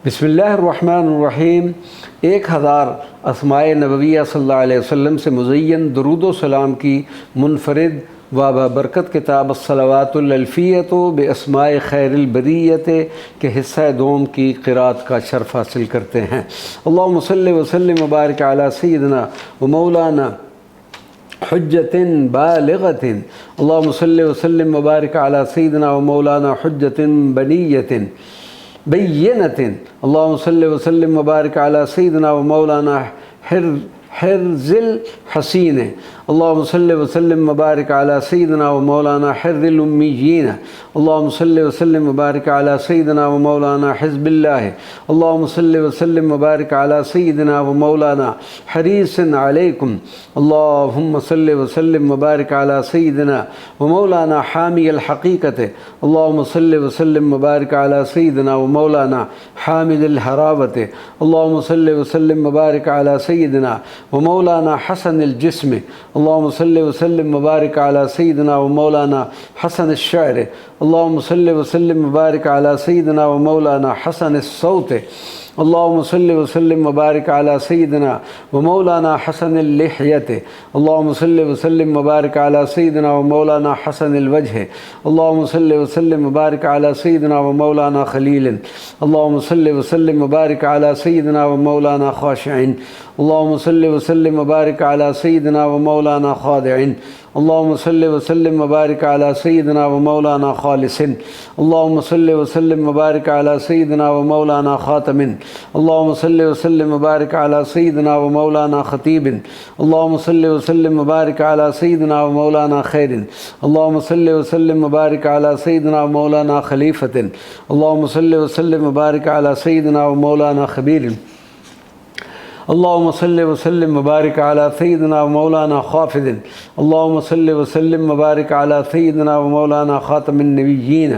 बिस्मिल्लाहिर्रहमानिर्रहीम। 1000 अस्माए नबविया सल्लल्लाहु अलैहि वसल्लम से मुज़य्यन दुरूद व सलाम की मुनफरिद व बरकत किताब अस्सलवातुल अल्फ़ियतु बिअस्माए खैरिल बरियत के हिस्सा दोम की क़िरात का शर्फ़ हासिल करते हैं। अल्लाहुम्मा सल्लि व सल्लिम व बारिक अला सय्यिदिना व मौलाना हुज्जतिन बालिगतिन। अल्लाहुम्मा सल्लि व सल्लिम व बारिक अला सय्यिदिना व मौलाना हुज्जतिन बनियतिन बय्यनतिन। अल्लाहुम्मा सल्लि व सल्लिम व बारिक अला सय्यिदिना व मौलाना हिर्ज़िल हसीन। अल्लाहुम्मा सल्लि व सल्लिम व बारिक अला सय्यिदिना व मौलाना हिर्ज़िल उम्मिय्यीन। अल्लाहुम्मा सल्लि व सल्लिम व बारिक अला सय्यिदिना व मौलाना हिज़्बिल्लाह। अल्लाहुम्मा सल्लि व सल्लिम व बारिक अला सय्यिदिना व मौलाना हरीसन अलैकुम। अल्लाहुम्मा सल्लि व सल्लिम व बारिक अला सय्यिदिना व मौलाना हामिल हक़ीक़त। अल्लाहुम्मा सल्लि व सल्लिम व बारिक अला सय्यिदिना व मौलाना हामिल हरावत। अल्लाहुम्मा सल्लि व सल्लिम व बारिक अला सय्यिदिना व मौलाना हसनिल जिस्म। अल्लाहुम्मा सल्लि व सल्लिम व बारिक अला सय्यिदिना व मौलाना हसन अश-शअर। अल्लाहुम्मा सल्लि व सल्लिम व बारिक अला सय्यिदिना व मौलाना हसन अस-सौत। अल्लाहुम्मा सल्लि व सल्लिम व बारिक अला सय्यिदिना व मौलाना हसन अल-लिह्यत। अल्लाहुम्मा सल्लि व सल्लिम व बारिक अला सय्यिदिना व मौलाना हसन अल-वजह। अल्लाहुम्मा सल्लि व सल्लिम व बारिक अला सय्यिदिना व मौलाना खलील। अल्लाहुम्मा सल्लि व सल्लिम व बारिक अला सय्यिदिना व मौलाना खाशिईन। अल्लाहुम्मा सल्लि व सल्लिम व बारिक अला सय्यिदिना व मौलाना खादिईन। अल्लाहुम्मा सल्लि व सल्लिम व बारिक अला सय्यिदिना व मौलाना खालिसिन। अल्लाहुम्मा सल्लि व सल्लिम व बारिक अला सय्यिदिना व मौलाना खातमिन। अल्लाहुम्मा सल्लि व सल्लिम व बारिक अला सय्यिदिना व मौलाना खतीबिन। अल्लाहुम्मा सल्लि व सल्लिम व बारिक अला सय्यिदिना व मौलाना खैरिन। अल्लाहुम्मा सल्लि व सल्लिम व बारिक अला सय्यिदिना व मौलाना खलीफतिन। अल्लाहुम्मा सल्लि व सल्लिम व बारिक अला सय्यिदिना व मौलाना खबीरिन। अल्लाहुम्मा सल्लि व सल्लिम व बारिक अला सय्यिदिना व मौलाना खाफ़िदिन। अल्लाहुम्मा सल्लि व सल्लिम व बारिक अला सय्यिदिना व मौलाना ख़ातमिन नबिय्यीन।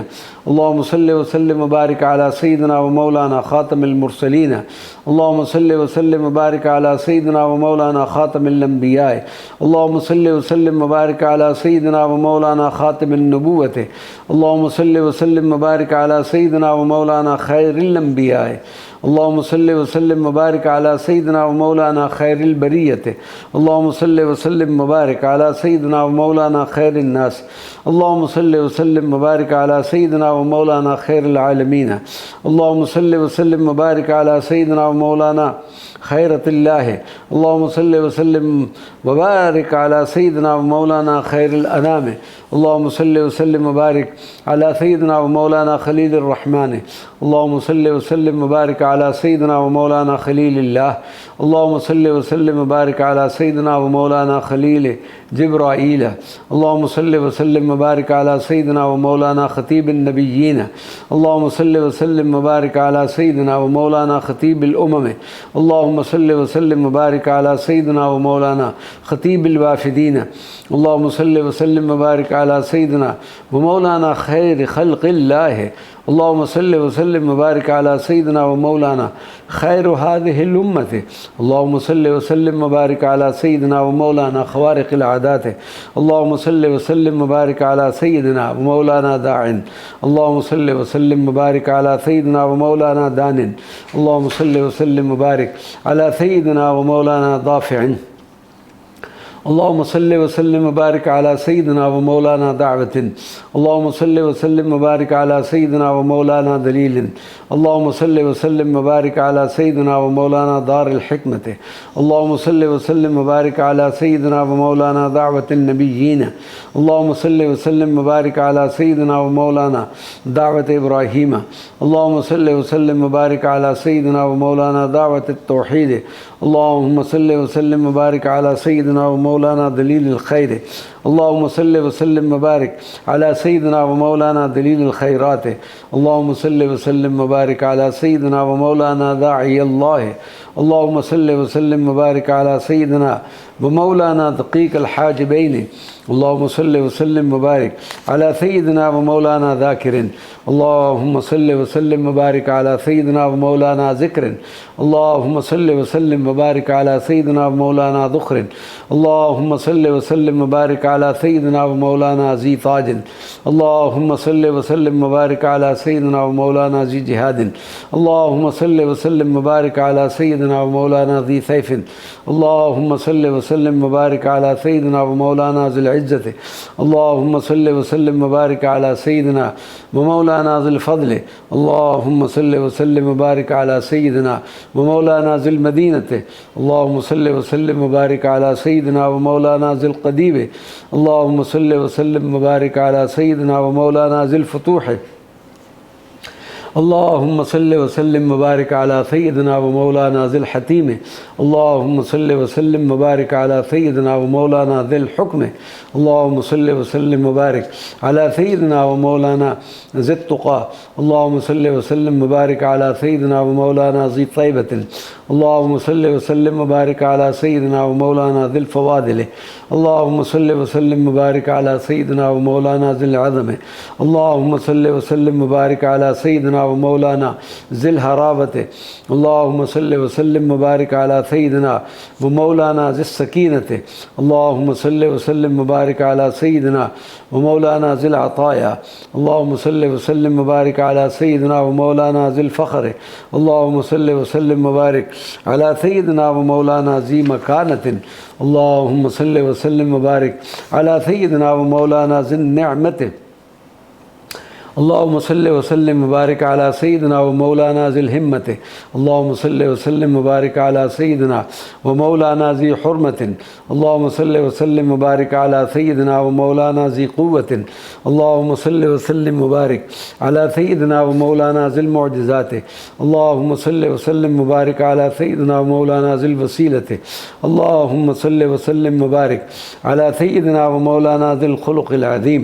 अल्लाहुम्मा सल्लि व सल्लिम व बारिक अला सय्यिदिना व मौलाना ख़ातमिल मुरसलीन। अल्लाहुम्मा सल्लि व सल्लिम व बारिक अला सय्यिदिना व मौलाना ख़ातमिल अंबिया। अल्लाहुम्मा सल्लि व सल्लिम व बारिक अला सय्यिदिना व मौलाना ख़ातमिन नबुव्वत। अल्लाहुम्मा सल्लि व सल्लिम व बारिक अला सय्यिदिना व मौलाना खैरिल अंबिया। अल्लाहुम्मा सल्लि व सल्लिम व बारिक अला सय्यिदिना व मौलाना खैरिल बरियत। अल्लाहुम्मा सल्लि व सल्लिम व बारिक अला सय्यिदिना व मौलाना खैरिन नास। अल्लाहुम्मा सल्लि व सल्लिम व बारिक अला सय्यिदिना व मौलाना खैरिल आलमीन। अल्लाहुम्मा सल्लि व सल्लिम व बारिक अला सय्यिदिना व मौलाना खैरतिल्लाह। अल्लाहुम्मा सल्लि व सल्लिम व बारिक अला सय्यिदिना व मौलाना खैरिल अनाम। अल्लाहुम्मा सल्लि व सल्लिम व बारिक अला सय्यिदिना व मौलाना खलीलिर रहमान। अल्लाहुम्मा सल्लि व सल्लिम व बारिक अला सय्यिदिना व मौलाना खलीलिल्लाह। अल्लाहुम्मा सल्लि व सल्लिम व बारिक अला सय्यिदिना व मौलाना खलील जिब्राईल। अल्लाहुम्मा सल्लि व सल्लिम व बारिक अला सय्यिदिना व मौलाना खतीबिन नबिय्यीन। अल्लाहुम्मा सल्लि व सल्लिम व बारिक अला सय्यिदिना व मौलाना खतीबिल उमम। अल्लाहुम्मा सल्लि व सल्लिम व बारिक अला सय्यिदिना व मौलाना खतीबिल वाफिदीन। अल्लाहुम्मा सल्लि व सल्लिम व बारिक अला सय्यिदिना व मौलाना खैर खल्क़िल्लाह। अल्लाहुम्मा सल्लि व सल्लिम व बारिक अला सय्यिदिना व मौलाना खैर हाज़िहिल उम्मत। अल्लाहुम्मा सल्लि व सल्लिम व बारिक अला सय्यिदिना व मौलाना ख़वारिक़िल आदात। अल्लाहुम्मा सल्लि व सल्लिम व बारिक अला सय्यिदिना व मौलाना दाइन। अल्लाहुम्मा सल्लि व सल्लिम व बारिक अला सय्यिदिना व मौलाना दानिन। अल्लाहुम्मा सल्लि व सल्लिम व बारिक अला सय्यिदिना व मौलाना दाफ़िइन। अल्लाहुम्मा सल्लि व सल्लिम व बारिक अला सय्यिदिना व मौलाना दाअवतिन। अल्लाहुम्मा सल्लि व सल्लिम व बारिक अला सय्यिदिना व मौलाना दलीलिन। अल्लाहुम्मा सल्लि व सल्लिम व बारिक अला सय्यिदिना व मौलाना दारिल हिकमत। अल्लाहुम्मा सल्लि व सल्लिम व बारिक अला सय्यिदिना व मौलाना दाअवतिन नबिय्यीन। अल्लाहुम्मा सल्लि व सल्लिम व बारिक अला सय्यिदिना व मौलाना दावत इब्राहीम। अल्लाहुम्मा सल्लि व सल्लिम व बारिक अला सय्यिदिना व मौलाना दावत तौहीद। अल्लाहुम्मा सल्लि व सल्लिम व बारिक अला सय्यिदिना व मौलाना दलील खैर। अल्लाहुम्मा सल्लि व सल्लिम व बारिक अला सय्यिदिना व मौलाना दलील खैरात। अल्लाहुम्मा सल्लि व सल्लिम व बारिक अला सय्यिदिना व मौलाना दाई अल्लाह। अल्लाहुम्मा सल्लि व सल्लिम व बारिक अला सय्यिदिना व मौलाना दक़ीक़ल हाजिबैन। اللهم صل وسلم وبارك على سيدنا ومولانا ذاكر اللهم صل وسلم وبارك على سيدنا ومولانا ذكر اللهم صل وسلم وبارك على سيدنا ومولانا ذخر اللهم صل وسلم وبارك على سيدنا ومولانا ذي تاج اللهم صل وسلم وبارك على سيدنا ومولانا ذي جهاد اللهم صل وسلم وبارك على سيدنا ومولانا ذي سيف اللهم صل وسلم وبارك على سيدنا ومولانا ذي العزة اللهم صل وسلم وبارك على سيدنا ومولانا ذي الفضل اللهم صل وسلم وبارك على سيدنا ومولانا ذي المدينة اللهم صل وسلم وبارك على سيدنا ومولانا ذي القديم اللهم صل وسلم وبارك على سيدنا ومولانا ذي الفتوح اللهم صل وسلم وبارك على سيدنا ومولانا ذي الحتيم اللهم صل وسلم وبارك على سيدنا ومولانا ذي الحكم اللهم صل وسلم وبارك على سيدنا ومولانا ذي التقى اللهم صل وسلم وبارك على سيدنا ومولانا ذي طيبة اللهم صل وسلم وبارك على سيدنا ومولانا ذي الفواضل اللهم صل وسلم وبارك على سيدنا ومولانا ذي العظم اللهم صل وسلم وبارك على سيدنا ومولانا ذي الهرابة اللهم صل وسلم وبارك على سيدنا ومولانا ذي السكينة اللهم صل وسلم وبارك على سيدنا ومولانا ذي العطايا اللهم صل وسلم وبارك على سيدنا ومولانا ذي الفخر اللهم صل وسلم وبارك على سيدنا ومولانا ذي مكانة اللهم صل وسلم وبارك على سيدنا ومولانا ذي النعمة اللهم صل وسلم وبارك على سيدنا ومولانا ذي الهمة اللهم صل وسلم وبارك على سيدنا ومولانا ذي حرمة اللهم صل وسلم وبارك على سيدنا ومولانا ذي قوة اللهم صل وسلم وبارك على سيدنا ومولانا ذي المعجزات اللهم صل وسلم وبارك على سيدنا ومولانا ذي الوسيلة اللهم صل وسلم وبارك على سيدنا ومولانا ذي الخلق العظيم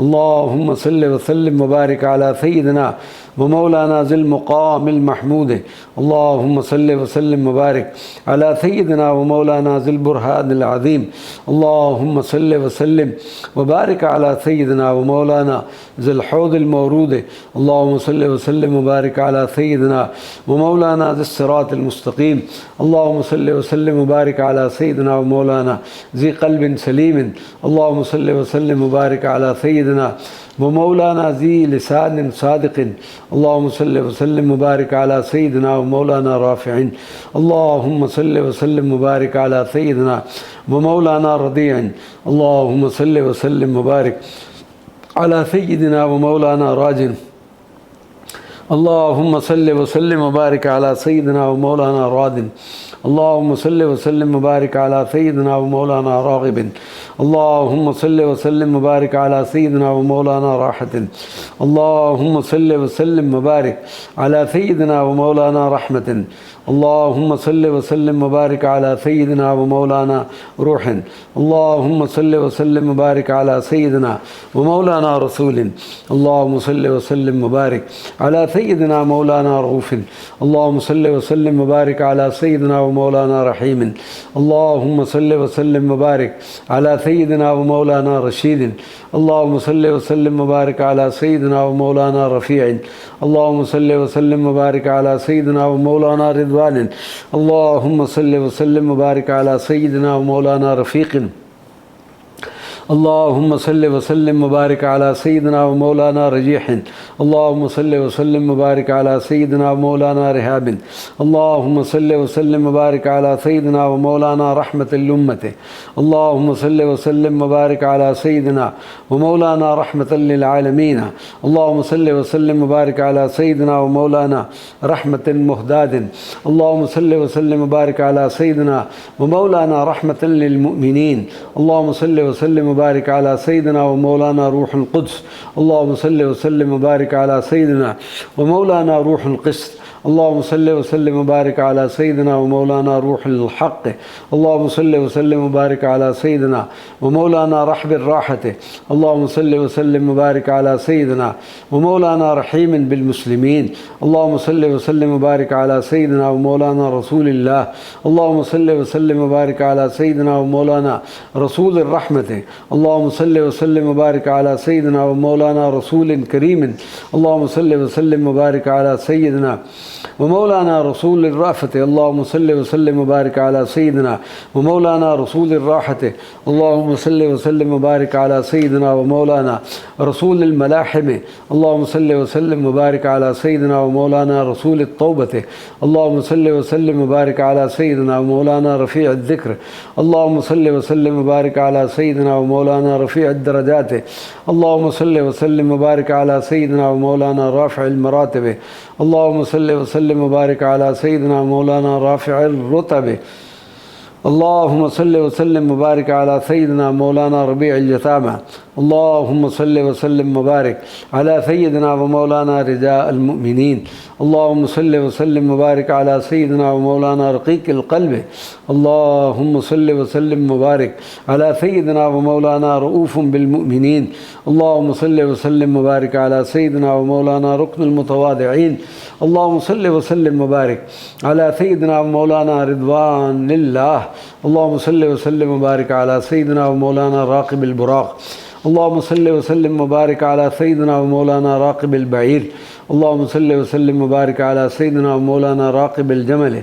اللهم صل وسلم وبارك على سيدنا ومولانا ذي المقام المحمود اللهم صل وسلم وبارك على سيدنا ومولانا ذي البرهان العظيم اللهم صل وسلم وبارك على سيدنا ومولانا ذي الحوض المورود اللهم صل وسلم وبارك على سيدنا ومولانا ذي الصراط المستقيم اللهم صل وسلم وبارك على سيدنا ومولانا ذي قلب سليم اللهم صل وسلم وبارك على سيدنا ومولانا ذي لسان صادق اللهم صل وسلم وبارك على سيدنا ومولانا رافع اللهم صل وسلم وبارك على سيدنا ومولانا رضيع اللهم صل وسلم وبارك على سيدنا ومولانا راج اللهم صل وسلم وبارك على سيدنا ومولانا راد اللهم صل وسلم وبارك على سيدنا ومولانا راغب اللهم صل وسلم وبارك على سيدنا ومولانا راحة اللهم صل وسلم وبارك على سيدنا ومولانا رحمة اللهم صل وسلم وبارك على سيدنا ومولانا روح اللهم صل وسلم وبارك على سيدنا ومولانا رسول اللهم صل وسلم وبارك على سيدنا مولانا رؤوف اللهم صل وسلم وبارك على سيدنا ومولانا رحيم اللهم صل وسلم وبارك على سيدنا ومولانا رشيد اللهم صل وسلم وبارك على سيدنا ومولانا رفيع اللهم صل وسلم وبارك على سيدنا ومولانا رضوان اللهم صل وسلم وبارك على سيدنا ومولانا رفيق اللهم صل وسلم وبارك على سيدنا ومولانا رجيح اللهم صل وسلم وبارك على سيدنا ومولانا رهاب اللهم صل وسلم وبارك على سيدنا ومولانا رحمة الأمة اللهم صل وسلم وبارك على سيدنا ومولانا رحمة للعالمين اللهم صل وسلم وبارك على سيدنا ومولانا رحمة مهداد اللهم صل وسلم وبارك على سيدنا ومولانا رحمة للمؤمنين اللهم صل وسلم وبارك على سيدنا ومولانا روح القدس اللهم صل وسلم وبارك على سيدنا ومولانا روح القسط اللهم صل وسلم وبارك على سيدنا ومولانا روح الحق. اللهم صل وسلم وبارك على سيدنا ومولانا رحب الراحة. اللهم صل وسلم وبارك على سيدنا ومولانا رحيم بالمسلمين. اللهم صل وسلم وبارك على سيدنا ومولانا رسول الله. اللهم صل وسلم وبارك على سيدنا ومولانا رسول الرحمة. اللهم صل وسلم وبارك على سيدنا ومولانا رسول كريم. اللهم صل وسلم وبارك على سيدنا ومولانا رسول الرأفة. اللهم صل وسلم وبارك على سيدنا ومولانا رسول الراحة. اللهم صل وسلم وبارك على سيدنا ومولانا رسول الملاحم. اللهم صل وسلم وبارك على سيدنا ومولانا رسول التوبة. اللهم صل وسلم وبارك على سيدنا ومولانا رفيع الذكر. اللهم صل وسلم وبارك على سيدنا ومولانا رفيع الدرجات. اللهم صل وسلم وبارك على سيدنا ومولانا رافع المراتب. اللهم صل وسلم وبارك على سيدنا ومولانا رافع الرتب. اللهم صل وسلم وبارك على سيدنا مولانا ربيع اليتامى. اللهم صل وسلم وبارك على سيدنا ومولانا رجاء المؤمنين. اللهم صل وسلم وبارك على سيدنا ومولانا رقيق القلب. اللهم صل وسلم وبارك على سيدنا ومولانا رؤوف بالمؤمنين. اللهم صل وسلم وبارك على سيدنا ومولانا ركن المتواضعين. اللهم صل وسلم وبارك على سيدنا ومولانا رضوان لله. اللهم صل وسلم وبارك على سيدنا ومولانا راقب البراق. اللهم صل وسلم وبارك على سيدنا ومولانا راقب البعير. اللهم صل وسلم وبارك على سيدنا ومولانا راقب الجمل.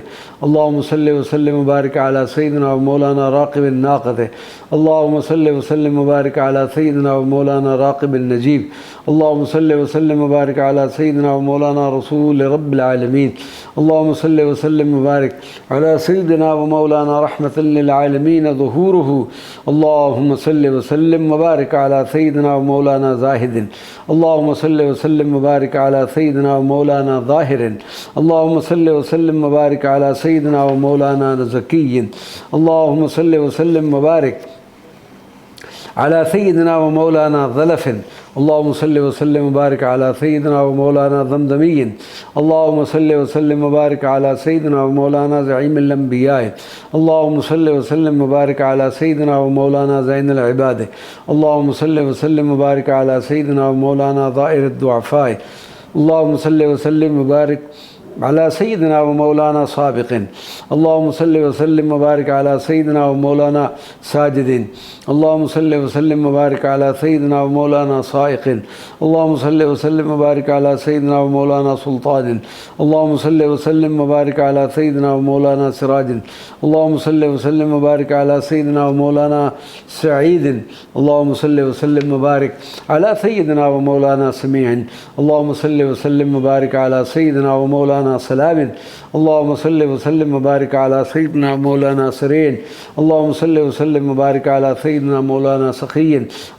اللهم صل وسلم وبارك على سيدنا ومولانا راقب الناقة. اللهم صل وسلم وبارك على سيدنا ومولانا راقب النجيب. اللهم صل وسلم وبارك على سيدنا ومولانا رسول رب العالمين. اللهم صل وسلم وبارك على سيدنا ومولانا رحمة للعالمين ظهوره. اللهم صل وسلم وبارك على سيدنا ومولانا زاهد. اللهم صل وسلم وبارك على سيدنا ومولانا ظاهر. اللهم صل وسلم وبارك على سيدنا ومولانا زكي. اللهم صل وسلم وبارك على سيدنا ومولانا ظلف. اللهم صل وسلم وبارك على سيدنا ومولانا ضمضمي. اللهم صل وسلم وبارك على سيدنا ومولانا زعيم الأنبياء. اللهم صل وسلم وبارك على سيدنا ومولانا زين العباد. اللهم صل وسلم وبارك على سيدنا ومولانا ضائر الضعفاء. اللهم صل وسلم وبارك على سيدنا ومولانا سابق. اللهم صل وسلم وبارك على سيدنا ومولانا ساجد. اللهم صل وسلم وبارك على سيدنا ومولانا صائق. اللهم صل وسلم وبارك على سيدنا ومولانا سلطان. اللهم صل وسلم وبارك على سيدنا ومولانا سراج. اللهم صل وسلم وبارك على سيدنا ومولانا سعيد. اللهم صل وسلم وبارك على سيدنا ومولانا سميع. اللهم صل وسلم وبارك على سيدنا ومولانا سلام. اللهم صل وسلم وبارك على سيدنا مولانا سرين. اللهم صل وسلم وبارك على سيدنا مولانا سخي.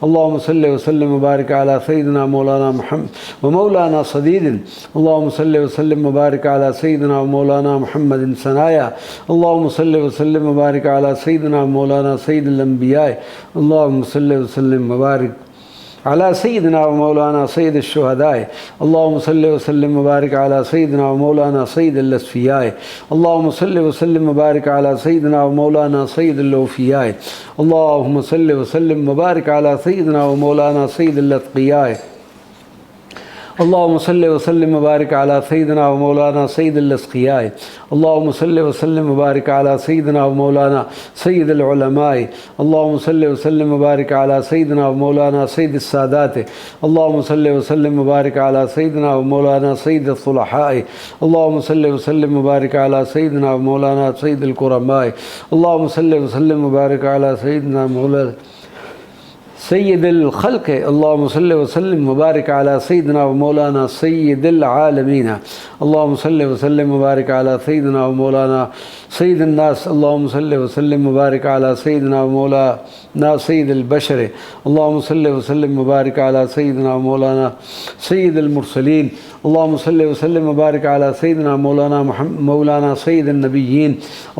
اللهم صل وسلم وبارك على سيدنا مولانا محمد ومولانا صديد. اللهم صل وسلم وبارك على سيدنا ومولانا محمد سنايا. اللهم صل وسلم وبارك على سيدنا مولانا سيد الأنبياء. اللهم صل وسلم وبارك على سيدنا ومولانا سيد الشهداء. اللهم صل وسلم وبارك على سيدنا ومولانا سيد الأصفياء. اللهم صل وسلم وبارك على سيدنا ومولانا سيد الأوفياء. اللهم صل وسلم وبارك على سيدنا ومولانا سيد الأتقياء. اللهم صل وسلم وبارك على سيدنا ومولانا سيد الأسقياء. اللهم صل وسلم وبارك على سيدنا ومولانا سيد العلماء. اللهم صل وسلم وبارك على سيدنا ومولانا سيد السادات. اللهم صل وسلم وبارك على سيدنا ومولانا سيد الصلحاء. اللهم صل وسلم وبارك على سيدنا ومولانا سيد الكرماء. اللهم صل وسلم وبارك على سيدنا مولانا سيد الخلق. اللهم صل وسلم وبارك على سيدنا ومولانا سيد العالمين. اللهم صل وسلم وبارك على سيدنا ومولانا سيد الناس. اللهم صل وسلم وبارك على سيدنا ومولانا سيد البشر. اللهم صل وسلم وبارك على سيدنا ومولانا سيد المرسلين. اللهم صل وسلم وبارك على سيدنا مولانا سيد النبيين.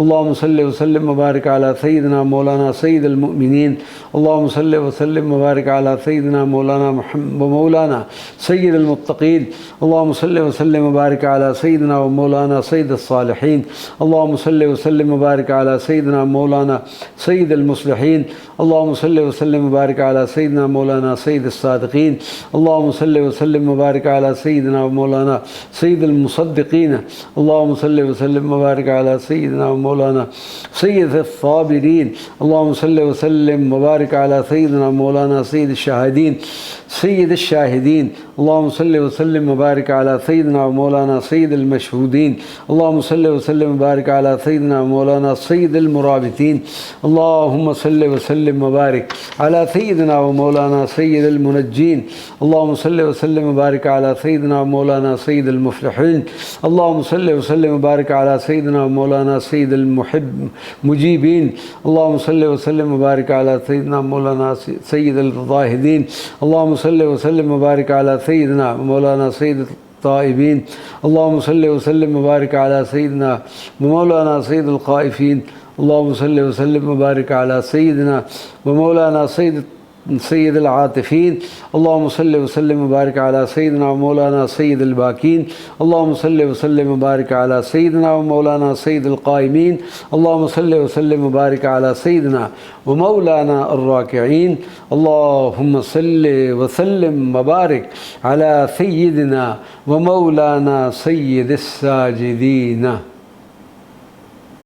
اللهم صل وسلم وبارك على سيدنا مولانا سيد المؤمنين. اللهم صل وسلم वसल्लिम वबारिक अला सय्यिदिना मौलाना मुहम्मद व मौलाना सय्यिदुल मुत्तक़ीन। अल्लाहुम्मा सल्लि व सल्लिम वबारिक अला सय्यिदिना व मौलाना सय्यिदुस सालिहीन। अल्लाहुम्मा सल्लि व सल्लिम वबारिक अला सय्यिदिना मौलाना सय्यिदुल मुस्लिहीन। अल्लाहुम्मा सल्लि व सल्लिम वबारिक अला सय्यिदिना मौलाना सय्यिदुस सादिक़ीन। अल्लाहुम्मा सल्लि व सल्लिम वबारिक अला सय्यिदिना मौलाना सय्यिदुल मुसद्दिक़ीन। अल्लाहुम्मा सल्लि व सल्लिम वबारिक अला सय्यिदिना मौलाना सय्यिदुस साबिरीन। अल्लाहुम्मा सल्लि व सल्लिम वबारिक अला सय्यिदिना मौलाना सय्यिदुश शाहिदीन सय्यिदुश शाहिदीन। अल्लाहुम्मा सल्लि व सल्लिम वबारिक अला सय्यिदिना मौलाना सय्यिदुल मशहूदीन। अल्लाहुम्मा सल्लि व सल्लिम वबारिक अला सय्यिदिना मौलाना सय्यिदुल मुराबितीन। अल्लाहुम्मा सल्लि व सल्लिम वबारिक अला सय्यिदिना व मौलाना सय्यिदुल मुनज्जीन। अल्लाहुम्मा सल्लि व सल्लिम वबारिक अला सय्यिदिना मौलाना सय्यिदुल मुफ़लिहीन। अल्लाहुम्मा सल्लि व सल्लिम वबारिक अला सय्यिदिना मौलाना सय्यिदुल मुजीबीन। अल्लाहुम्मा सल्लि व सल्लिम वबारिक अला सय्यिदिना मौलाना सय्यिदुल ज़ाहिदीन। अल्लाहुम्मा सल्लि व सल्लिम वबारिक अला सय्यिदिना मौलाना सय्यिदुत ताइबीन। अल्लाहुम्मा सल्लि व सल्लिम वबारिक अला सय्यिदिना मौलाना सय्यिदुल ख़ाइफ़ीन। अल्लाहुम्मा सल्लि व सल्लिम वबारिक अला सय्यिदिना मौलाना सय्यिदुल आतिफ़ीन। अल्लाहुम्मा सल्लि व सल्लिम वबारिक अला सय्यिदिना मौलाना सय्यिदुल बाकीन। अल्लाहुम्मा सल्लि व सल्लिम वबारिक अला सय्यिदिना मौलाना सय्यिदुल क़ाइमीन। अल्लाहुम्मा सल्लि व सल्लिम वबारिक अला सय्यिदिना व मौलाना अर्राकिईन। अल्लाहुम्मा सल्लि व सल्लिम वबारिक अला सय्यिदिना व मौलाना सय्यिदिस साजिदीन।